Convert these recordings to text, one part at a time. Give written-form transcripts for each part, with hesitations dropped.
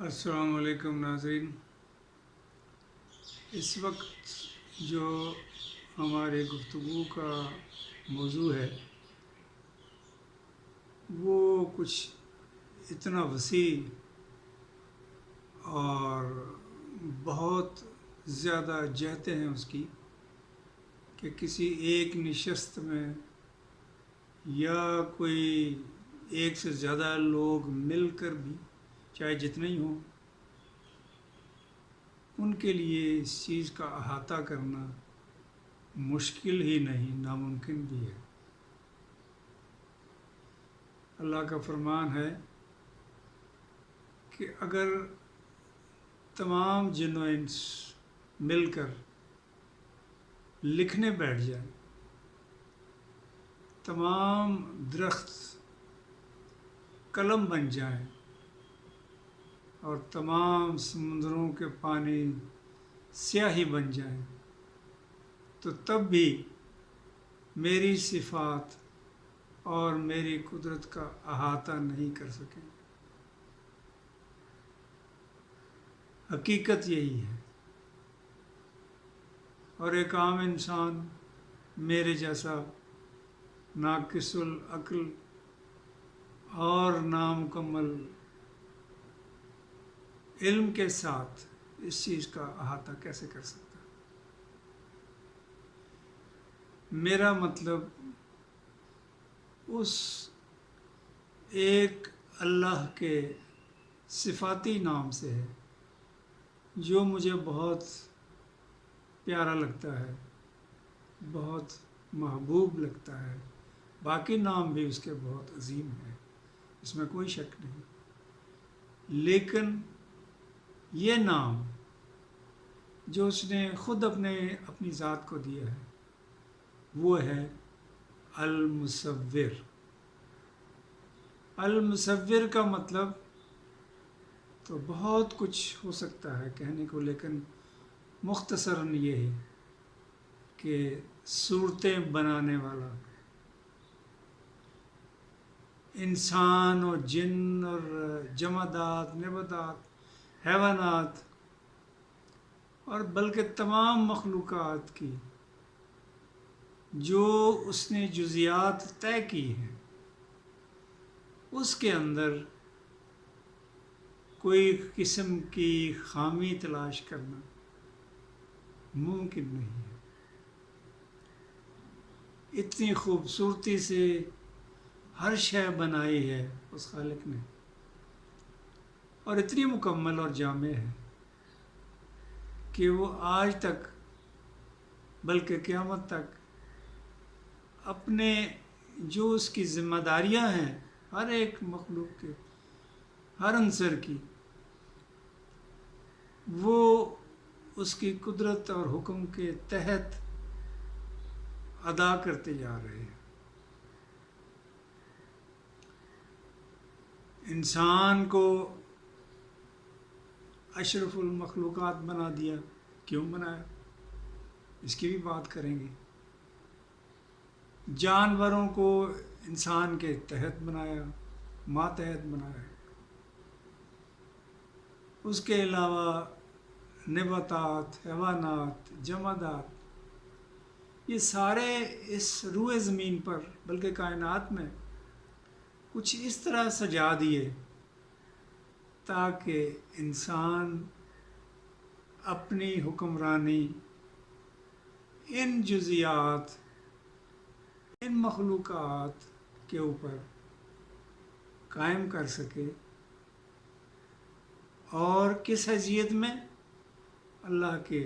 السلام علیکم ناظرین. اس وقت جو ہمارے گفتگو کا موضوع ہے وہ کچھ اتنا وسیع اور بہت زیادہ جہتیں ہیں اس کی کہ کسی ایک نشست میں یا کوئی ایک سے زیادہ لوگ مل کر بھی چاہے جتنے ہی ہوں ان کے لیے اس چیز کا احاطہ کرنا مشکل ہی نہیں ناممکن بھی ہے. اللہ کا فرمان ہے کہ اگر تمام جن و انس مل کر لکھنے بیٹھ جائیں، تمام درخت قلم بن جائیں اور تمام سمندروں کے پانی سیاہی بن جائیں، تو تب بھی میری صفات اور میری قدرت کا احاطہ نہیں کر سکیں. حقیقت یہی ہے. اور ایک عام انسان میرے جیسا ناقص العقل اور نامکمل علم کے ساتھ اس چیز کا احاطہ کیسے کر سکتا ہے؟ میرا مطلب اس ایک اللہ کے صفاتی نام سے ہے جو مجھے بہت پیارا لگتا ہے، بہت محبوب لگتا ہے. باقی نام بھی اس کے بہت عظیم ہیں، اس میں کوئی شک نہیں، لیکن یہ نام جو اس نے خود اپنی ذات کو دیا ہے وہ ہے المصور. المصور کا مطلب تو بہت کچھ ہو سکتا ہے کہنے کو، لیکن مختصراً یہ ہے کہ صورتیں بنانے والا. انسان اور جن اور جمادات، نباتات، حیوانات اور بلکہ تمام مخلوقات کی جو اس نے جزیات طے کی ہیں اس کے اندر کوئی قسم کی خامی تلاش کرنا ممکن نہیں ہے. اتنی خوبصورتی سے ہر شے بنائی ہے اس خالق نے، اور اتنی مکمل اور جامع ہے کہ وہ آج تک بلکہ قیامت تک اپنے جو اس کی ذمہ داریاں ہیں ہر ایک مخلوق کے ہر عنصر کی، وہ اس کی قدرت اور حکم کے تحت ادا کرتے جا رہے ہیں. انسان کو اشرف المخلوقات بنا دیا. کیوں بنایا؟ اس کی بھی بات کریں گے. جانوروں کو انسان کے تحت بنایا، ماتحت بنایا. اس کے علاوہ نباتات، حیوانات، جمادات، یہ سارے اس روئے زمین پر بلکہ کائنات میں کچھ اس طرح سجا دیے تاکہ انسان اپنی حکمرانی ان جزیات، ان مخلوقات کے اوپر قائم کر سکے. اور کس حیثیت میں؟ اللہ کے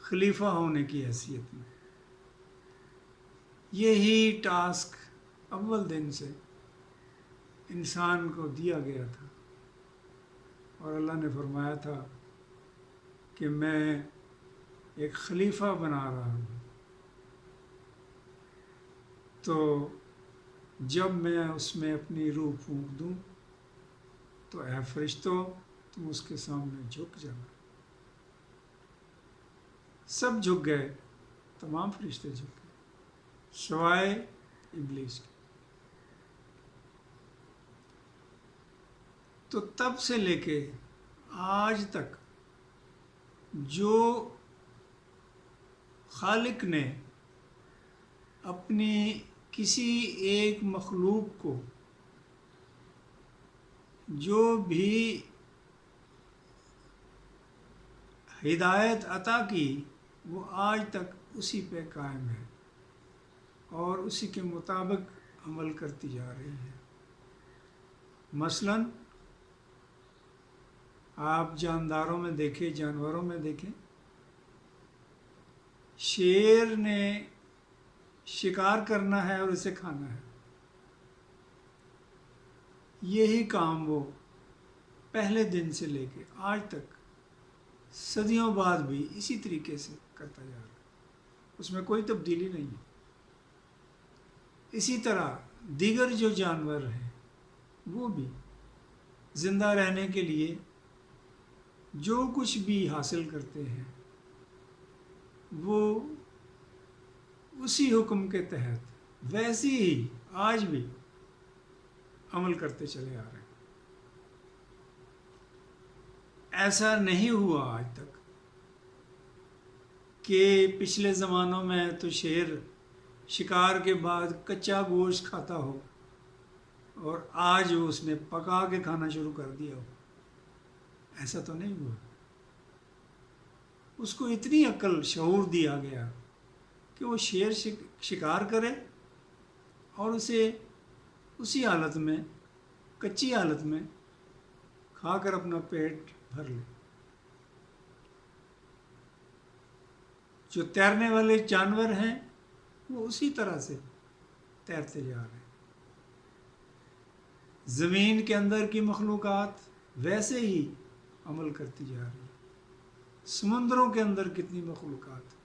خلیفہ ہونے کی حیثیت میں. یہی ٹاسک اول دن سے انسان کو دیا گیا تھا، اور اللہ نے فرمایا تھا کہ میں ایک خلیفہ بنا رہا ہوں. تو جب میں اس میں اپنی روح پھونک دوں تو اے فرشتوں تم اس کے سامنے جھک جانا. سب جھک گئے، تمام فرشتے جھک گئے سوائے ابلیس کے. تو تب سے لے کے آج تک جو خالق نے اپنی کسی ایک مخلوق کو جو بھی ہدایت عطا کی وہ آج تک اسی پہ قائم ہے اور اسی کے مطابق عمل کرتی جا رہی ہے۔ مثلاً آپ جانداروں میں دیکھیں، جانوروں میں دیکھیں، شیر نے شکار کرنا ہے اور اسے کھانا ہے، یہی کام وہ پہلے دن سے لے کے آج تک صدیوں بعد بھی اسی طریقے سے کرتا جا رہا ہے، اس میں کوئی تبدیلی نہیں ہے۔ اسی طرح دیگر جو جانور ہیں وہ بھی زندہ رہنے کے لیے جو کچھ بھی حاصل کرتے ہیں وہ اسی حکم کے تحت ویسے ہی آج بھی عمل کرتے چلے آ رہے ہیں۔ ایسا نہیں ہوا آج تک کہ پچھلے زمانوں میں تو شیر شکار کے بعد کچا گوشت کھاتا ہو اور آج اس نے پکا کے کھانا شروع کر دیا ہو، ایسا تو نہیں ہوا۔ اس کو اتنی عقل شعور دیا گیا کہ وہ شیر شکار کرے اور اسے اسی حالت میں، کچی حالت میں کھا کر اپنا پیٹ بھر لے۔ جو تیرنے والے جانور ہیں وہ اسی طرح سے تیرتے جا رہے ہیں۔ زمین کے اندر کی مخلوقات ویسے ہی عمل کرتی جا رہی ہے۔ سمندروں کے اندر کتنی مخلوقات۔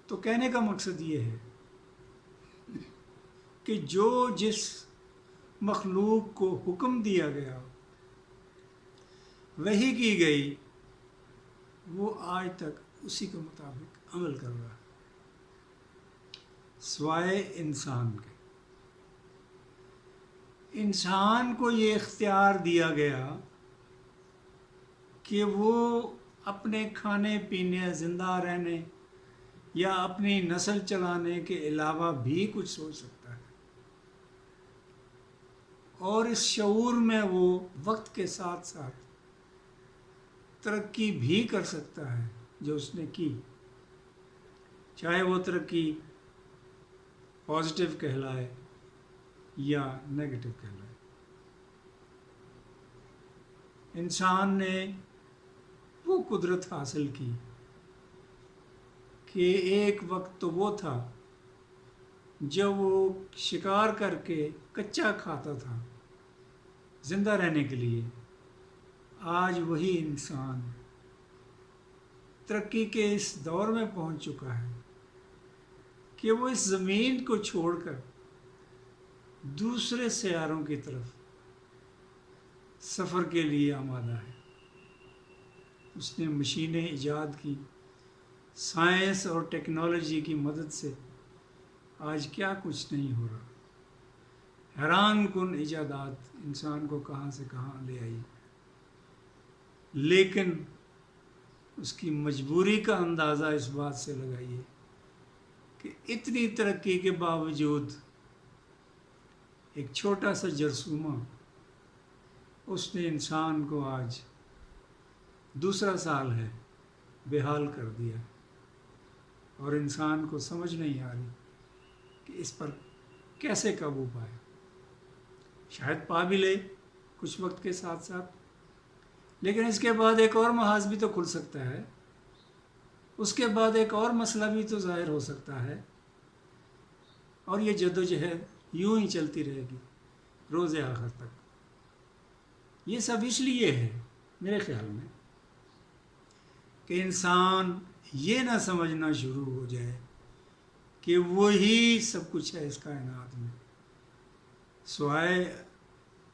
تو کہنے کا مقصد یہ ہے کہ جو جس مخلوق کو حکم دیا گیا، وحی کی گئی، وہ آج تک اسی کے مطابق عمل کر رہا ہے، سوائے انسان کے۔ انسان کو یہ اختیار دیا گیا کہ وہ اپنے کھانے پینے، زندہ رہنے یا اپنی نسل چلانے کے علاوہ بھی کچھ سوچ سکتا ہے، اور اس شعور میں وہ وقت کے ساتھ ساتھ ترقی بھی کر سکتا ہے جو اس نے کی، چاہے وہ ترقی پازیٹیو کہلائے یا نیگیٹو کہلائے۔ انسان نے وہ قدرت حاصل کی کہ ایک وقت تو وہ تھا جب وہ شکار کر کے کچا کھاتا تھا زندہ رہنے کے لیے۔ آج وہی انسان ترقی کے اس دور میں پہنچ چکا ہے کہ وہ اس زمین کو چھوڑ کر دوسرے سیاروں کی طرف سفر کے لیے آمادہ ہے۔ اس نے مشینیں ایجاد کی، سائنس اور ٹیکنالوجی کی مدد سے آج کیا کچھ نہیں ہو رہا۔ حیران کن ایجادات انسان کو کہاں سے کہاں لے آئی، لیکن اس کی مجبوری کا اندازہ اس بات سے لگائیے کہ اتنی ترقی کے باوجود ایک چھوٹا سا جرثومہ اس نے انسان کو آج دوسرا سال ہے بے حال کر دیا، اور انسان کو سمجھ نہیں آ رہی کہ اس پر کیسے قابو پائے۔ شاید پا بھی لے کچھ وقت کے ساتھ ساتھ، لیکن اس کے بعد ایک اور محاذ بھی تو کھل سکتا ہے، اس کے بعد ایک اور مسئلہ بھی تو ظاہر ہو سکتا ہے، اور یہ جدوجہد یوں ہی چلتی رہے گی روز آخر تک۔ یہ سب اس لیے ہے میرے خیال میں کہ انسان یہ نہ سمجھنا شروع ہو جائے کہ وہی سب کچھ ہے اس کائنات میں، سوائے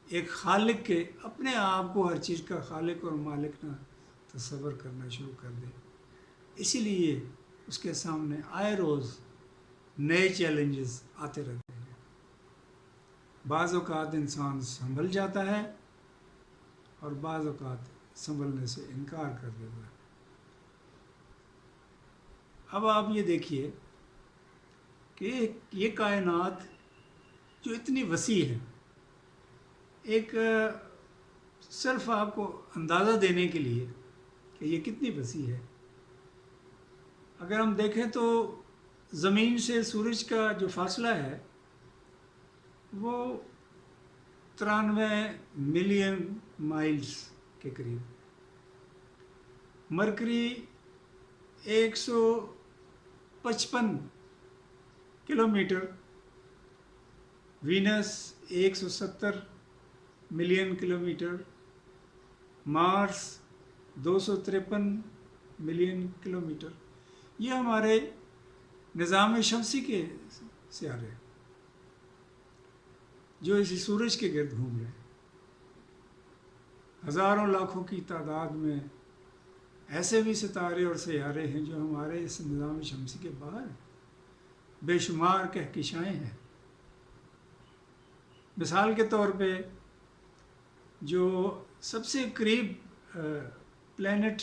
ایک خالق کے اپنے آپ کو ہر چیز کا خالق اور مالک نہ تصور کرنا شروع کر دے۔ اسی لیے اس کے سامنے آئے روز نئے چیلنجز آتے رہتے ہیں۔ بعض اوقات انسان سنبھل جاتا ہے اور بعض اوقات سنبھلنے سے انکار کر دیتا ہے۔ اب آپ یہ دیکھیے کہ یہ کائنات جو اتنی وسیع ہے، ایک صرف آپ کو اندازہ دینے کے لیے کہ یہ کتنی وسیع ہے، اگر ہم دیکھیں تو زمین سے سورج کا جو فاصلہ ہے وہ 93 ملین مائلز کے قریب، Mercury 155 kilometre, Venus 170 million kilometre, Mars 253 million kilometre, یہ ہمارے نظام شمسی کے سیارے ہیں جو اسی سورج کے گرد گھوم رہے ہیں۔ ہزاروں لاکھوں کی تعداد میں ایسے بھی ستارے اور سیارے ہیں جو ہمارے اس نظام شمسی کے باہر ہیں، بے شمار کہکشائیں ہیں۔ مثال کے طور پہ جو سب سے قریب پلینٹ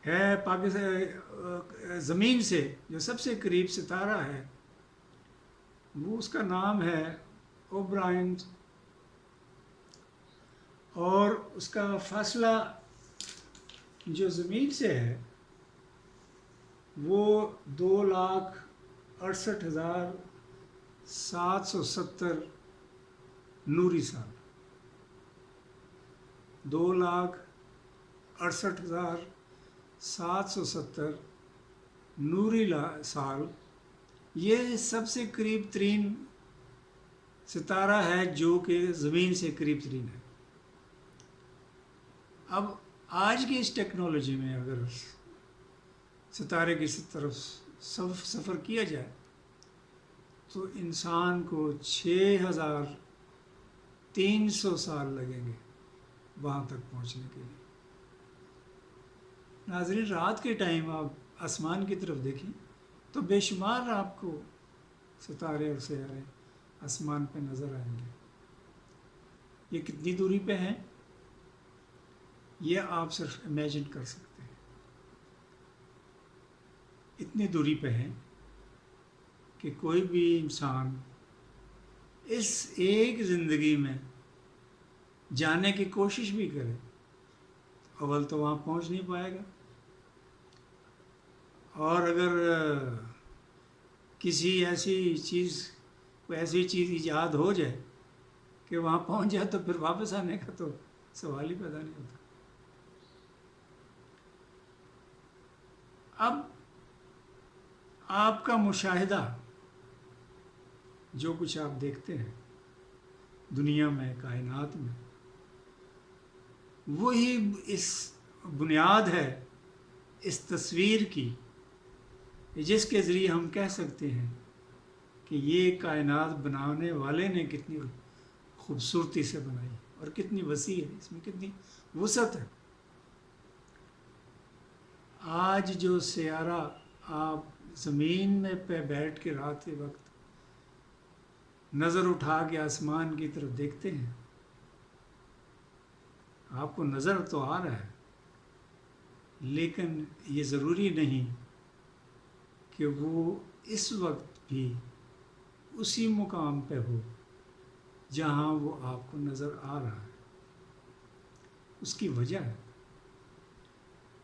ہے پاکستان زمین سے، جو سب سے قریب ستارہ ہے، وہ اس کا نام ہے اوبرائن، اور اس کا فاصلہ جو زمین سے ہے وہ 2,68,770 نوری سال، 2,68,770 نوری سال، یہ سب سے قریب ترین ستارہ ہے جو کہ زمین سے قریب ترین ہے۔ اب آج کی اس ٹیکنالوجی میں اگر ستارے کی طرف سفر کیا جائے تو انسان کو 6,300 سال لگیں گے وہاں تک پہنچنے کے لیے۔ ناظرین، رات کے ٹائم آپ آسمان کی طرف دیکھیں تو بے شمار آپ کو ستارے اور سیارے آسمان پہ نظر آئیں گے۔ یہ کتنی دوری پہ ہیں یہ آپ صرف امیجن کر سکتے ہیں۔ اتنی دوری پہ ہیں کہ کوئی بھی انسان اس ایک زندگی میں جانے کی کوشش بھی کرے اول تو وہاں پہنچ نہیں پائے گا، اور اگر کسی ایسی چیز ایجاد ہو جائے کہ وہاں پہنچ جائے تو پھر واپس آنے کا تو سوال ہی پیدا نہیں ہوتا۔ اب آپ کا مشاہدہ، جو کچھ آپ دیکھتے ہیں دنیا میں، کائنات میں، وہی اس بنیاد ہے اس تصویر کی جس کے ذریعے ہم کہہ سکتے ہیں کہ یہ کائنات بنانے والے نے کتنی خوبصورتی سے بنائی اور کتنی وسیع ہے، اس میں کتنی وسعت ہے۔ آج جو سیارہ آپ زمین میں پہ بیٹھ کے رات کے وقت نظر اٹھا کے آسمان کی طرف دیکھتے ہیں، آپ کو نظر تو آ رہا ہے، لیکن یہ ضروری نہیں کہ وہ اس وقت بھی اسی مقام پہ ہو جہاں وہ آپ کو نظر آ رہا ہے۔ اس کی وجہ ہے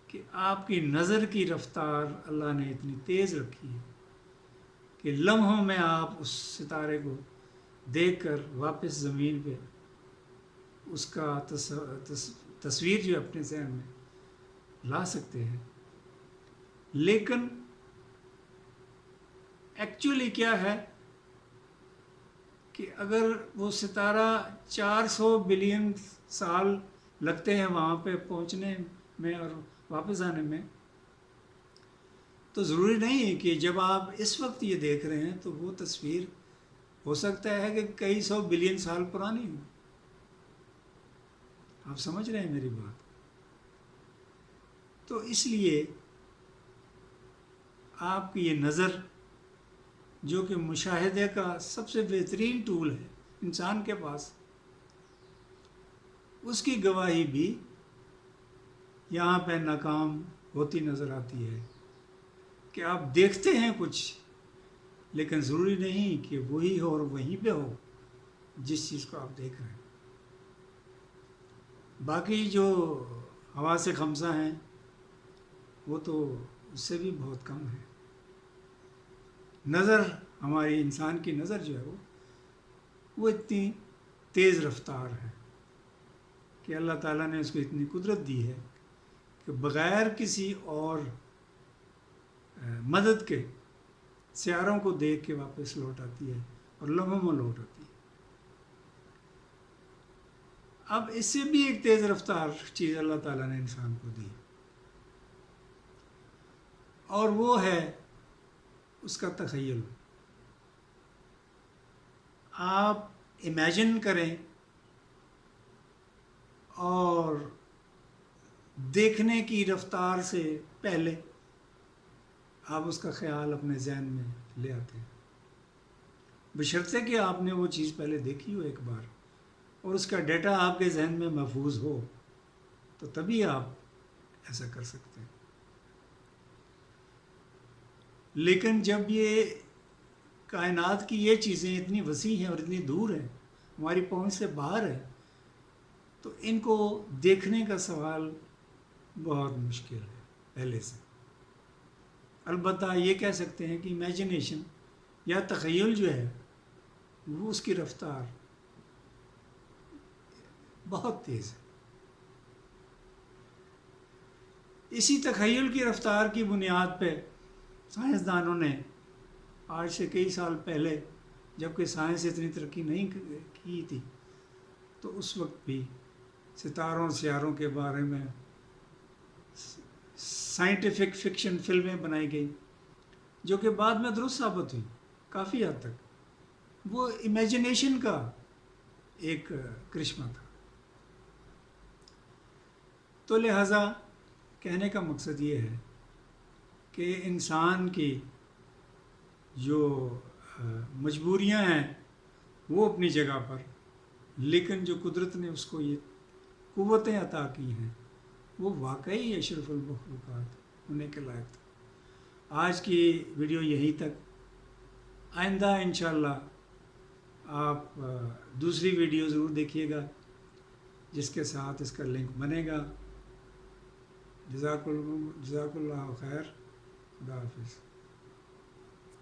کہ آپ کی نظر کی رفتار اللہ نے اتنی تیز رکھی ہے کہ لمحوں میں آپ اس ستارے کو دیکھ کر واپس زمین پہ اس کا تصویر جو اپنے ذہن میں لا سکتے ہیں۔ لیکن ایکچولی کیا ہے کہ اگر وہ ستارہ 400 بلین سال لگتے ہیں وہاں پہ پہنچنے میں اور واپس آنے میں، تو ضروری نہیں ہے کہ جب آپ اس وقت یہ دیکھ رہے ہیں تو وہ تصویر ہو سکتا ہے کہ کئی 100 بلین سال پرانی ہو۔ آپ سمجھ رہے ہیں میری بات؟ تو اس لیے آپ کی یہ نظر جو کہ مشاہدے کا سب سے بہترین ٹول ہے انسان کے پاس، اس کی گواہی بھی یہاں پہ ناکام ہوتی نظر آتی ہے کہ آپ دیکھتے ہیں کچھ، لیکن ضروری نہیں کہ وہی ہو اور وہیں پہ ہو جس چیز کو آپ دیکھ رہے ہیں۔ باقی جو حواس خمسہ ہیں وہ تو اس سے بھی بہت کم ہے۔ نظر، ہماری انسان کی نظر جو ہے وہ اتنی تیز رفتار ہے کہ اللہ تعالیٰ نے اس کو اتنی قدرت دی ہے کہ بغیر کسی اور مدد کے سیاروں کو دیکھ کے واپس لوٹ آتی ہے اور لمحوں میں لوٹ آتی ہے۔ اب اس سے بھی ایک تیز رفتار چیز اللہ تعالیٰ نے انسان کو دی، اور وہ ہے اس کا تخیل۔ آپ امیجن کریں اور دیکھنے کی رفتار سے پہلے آپ اس کا خیال اپنے ذہن میں لے آتے ہیں، بشرطے کہ آپ نے وہ چیز پہلے دیکھی ہو ایک بار اور اس کا ڈیٹا آپ کے ذہن میں محفوظ ہو، تو تبھی آپ ایسا کر سکتے ہیں۔ لیکن جب یہ کائنات کی یہ چیزیں اتنی وسیع ہیں اور اتنی دور ہیں، ہماری پہنچ سے باہر ہے، تو ان کو دیکھنے کا سوال بہت مشکل ہے پہلے سے۔ البتہ یہ کہہ سکتے ہیں کہ امیجنیشن یا تخیل جو ہے وہ اس کی رفتار بہت تیز ہے۔ اسی تخیل کی رفتار کی بنیاد پہ سائنسدانوں نے آج سے کئی سال پہلے، جبکہ سائنس اتنی ترقی نہیں کی تھی، تو اس وقت بھی ستاروں سیاروں کے بارے میں سائنٹیفک فکشن فلمیں بنائی گئی، جو کہ بعد میں درست ثابت ہوئی کافی حد تک۔ وہ امیجنیشن کا ایک کرشمہ تھا۔ تو لہٰذا کہنے کا مقصد یہ ہے کہ انسان کی جو مجبوریاں ہیں وہ اپنی جگہ پر، لیکن جو قدرت نے اس کو یہ قوتیں عطا کی ہیں وہ واقعی اشرف المخلوقات ہونے کے لائق تھا۔ آج کی ویڈیو یہیں تک۔ آئندہ انشاءاللہ آپ دوسری ویڈیو ضرور دیکھیے گا جس کے ساتھ اس کا لنک بنے گا۔ جزاک اللہ خیر، خدا حافظ۔